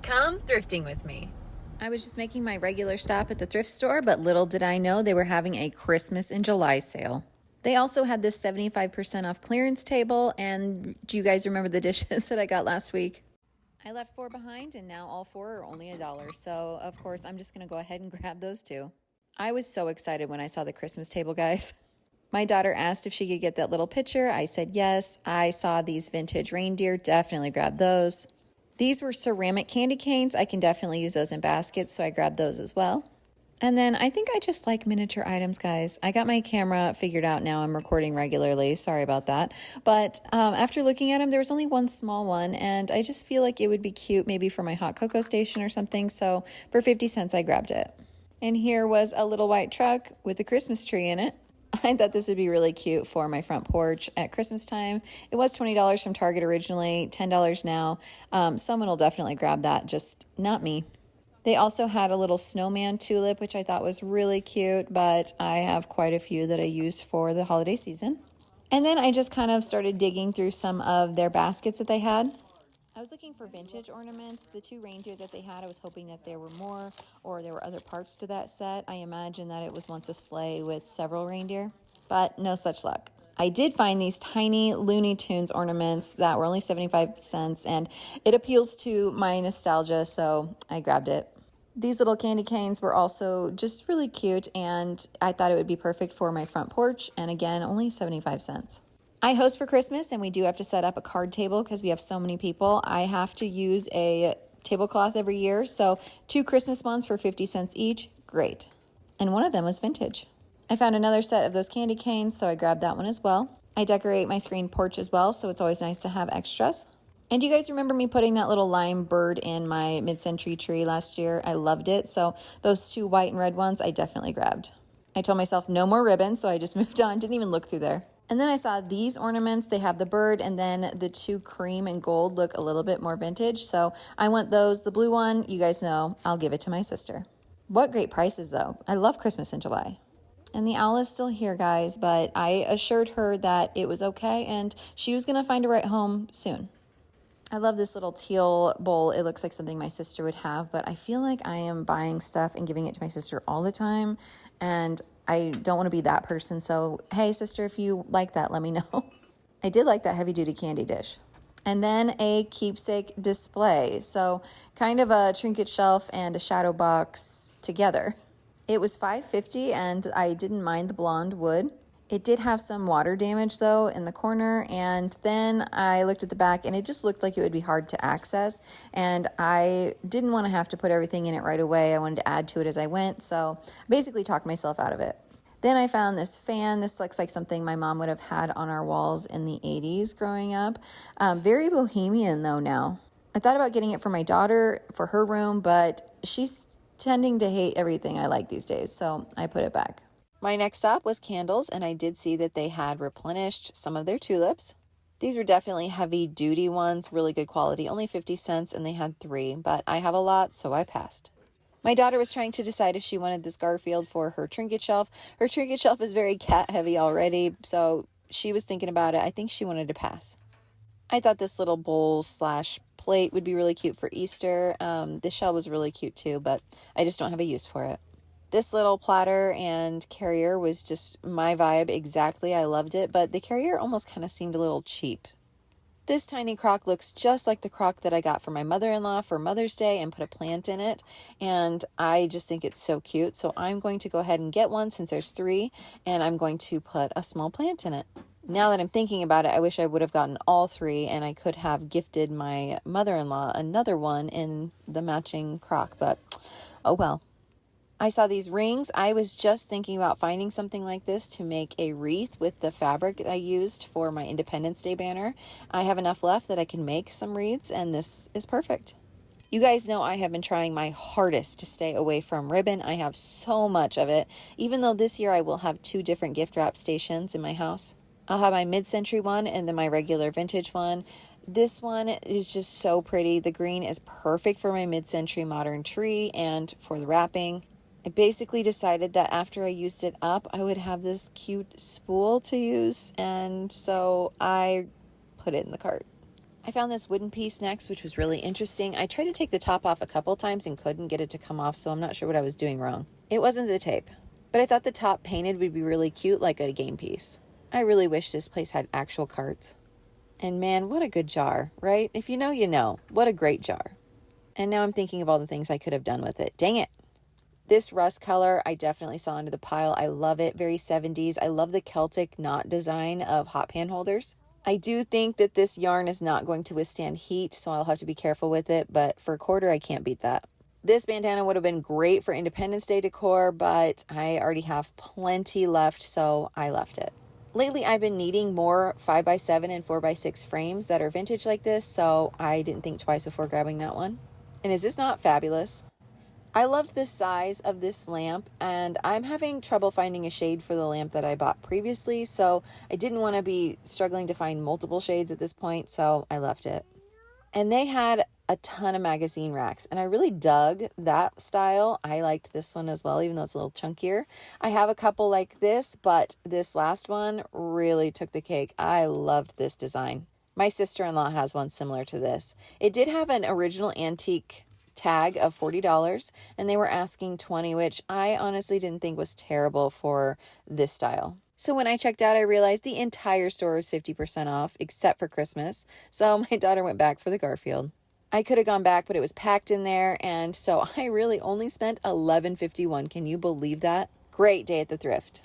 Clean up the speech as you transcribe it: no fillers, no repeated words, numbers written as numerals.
Come thrifting with me. I was just making my regular stop at the thrift store, but little did I know they were having a Christmas in July sale. They also had this 75% off clearance table, and do you guys remember the dishes that I got last week? I left 4 behind, and now all 4 are only $1, so of course I'm just going to go ahead and grab those 2. I was so excited when I saw the Christmas table, guys. My daughter asked if she could get that little picture. I said yes. I saw these vintage reindeer, definitely grabbed those. These were ceramic candy canes. I can definitely use those in baskets, so I grabbed those as well. And then I think I just like miniature items, guys. I got my camera figured out now. I'm recording regularly. Sorry about that. But after looking at them, there was only one small one, and I just feel like it would be cute maybe for my hot cocoa station or something. So for 50 cents, I grabbed it. And here was a little white truck with a Christmas tree in it. I thought this would be really cute for my front porch at Christmas time. It was $20 from Target originally, $10 now. Someone will definitely grab that, just not me. They also had a little snowman tulip, which I thought was really cute, but I have quite a few that I use for the holiday season. And then I just kind of started digging through some of their baskets that they had. I was looking for vintage ornaments. The 2 reindeer that they had, I was hoping that there were more or there were other parts to that set. I imagine that it was once a sleigh with several reindeer, but no such luck. I did find these tiny Looney Tunes ornaments that were only 75 cents, and it appeals to my nostalgia, so I grabbed it. These little candy canes were also just really cute, and I thought it would be perfect for my front porch, and again, only 75 cents. I host for Christmas, and we do have to set up a card table because we have so many people. I have to use a tablecloth every year, so 2 Christmas ones for 50 cents each. Great. And one of them was vintage. I found another set of those candy canes, so I grabbed that one as well. I decorate my screen porch as well, so it's always nice to have extras. And do you guys remember me putting that little lime bird in my mid-century tree last year? I loved it, so those 2 white and red ones I definitely grabbed. I told myself no more ribbon, so I just moved on, didn't even look through there. And then I saw these ornaments. They have the bird, and then the 2 cream and gold look a little bit more vintage. So I want those. The blue one, you guys know, I'll give it to my sister. What great prices, though. I love Christmas in July. And the owl is still here, guys, but I assured her that it was okay, and she was going to find a right home soon. I love this little teal bowl. It looks like something my sister would have, but I feel like I am buying stuff and giving it to my sister all the time, and I don't want to be that person. So, hey, sister, if you like that, let me know. I did like that heavy-duty candy dish. And then a keepsake display. So kind of a trinket shelf and a shadow box together. It was $5.50, and I didn't mind the blonde wood. It did have some water damage, though, in the corner, and then I looked at the back, and it just looked like it would be hard to access, and I didn't want to have to put everything in it right away. I wanted to add to it as I went, so I basically talked myself out of it. Then I found this fan. This looks like something my mom would have had on our walls in the 80s growing up. Very bohemian, though, now. I thought about getting it for my daughter for her room, but she's tending to hate everything I like these days, so I put it back. My next stop was candles, and I did see that they had replenished some of their tulips. These were definitely heavy-duty ones, really good quality, only 50 cents, and they had 3, but I have a lot, so I passed. My daughter was trying to decide if she wanted this Garfield for her trinket shelf. Her trinket shelf is very cat-heavy already, so she was thinking about it. I think she wanted to pass. I thought this little bowl/plate would be really cute for Easter. This shell was really cute too, but I just don't have a use for it. This little platter and carrier was just my vibe exactly. I loved it, but the carrier almost kind of seemed a little cheap. This tiny crock looks just like the crock that I got for my mother-in-law for Mother's Day and put a plant in it, and I just think it's so cute. So I'm going to go ahead and get one since there's 3, and I'm going to put a small plant in it. Now that I'm thinking about it, I wish I would have gotten all 3, and I could have gifted my mother-in-law another one in the matching crock, but oh well. I saw these rings. I was just thinking about finding something like this to make a wreath with the fabric that I used for my Independence Day banner. I have enough left that I can make some wreaths, and this is perfect. You guys know I have been trying my hardest to stay away from ribbon. I have so much of it, even though this year I will have 2 different gift wrap stations in my house. I'll have my mid-century one and then my regular vintage one. This one is just so pretty. The green is perfect for my mid-century modern tree and for the wrapping. I basically decided that after I used it up, I would have this cute spool to use, and so I put it in the cart. I found this wooden piece next, which was really interesting. I tried to take the top off a couple times and couldn't get it to come off, so I'm not sure what I was doing wrong. It wasn't the tape, but I thought the top painted would be really cute, like a game piece. I really wish this place had actual cards. And man, what a good jar, right? If you know, you know. What a great jar. And now I'm thinking of all the things I could have done with it. Dang it. This rust color, I definitely saw under the pile. I love it. Very 70s. I love the Celtic knot design of hot pan holders. I do think that this yarn is not going to withstand heat, so I'll have to be careful with it. But for a quarter, I can't beat that. This bandana would have been great for Independence Day decor, but I already have plenty left, so I left it. Lately, I've been needing more 5x7 and 4x6 frames that are vintage like this, so I didn't think twice before grabbing that one. And is this not fabulous? I loved the size of this lamp, and I'm having trouble finding a shade for the lamp that I bought previously, so I didn't want to be struggling to find multiple shades at this point, so I left it. And they had a ton of magazine racks, and I really dug that style. I liked this one as well, even though it's a little chunkier. I have a couple like this, but this last one really took the cake. I loved this design. My sister-in-law has one similar to this. It did have an original antique tag of $40, and they were asking $20, which I honestly didn't think was terrible for this style. So when I checked out, I realized the entire store was 50% off, except for Christmas. So my daughter went back for the Garfield. I could have gone back, but it was packed in there, and so I really only spent $11.51. Can you believe that? Great day at the thrift.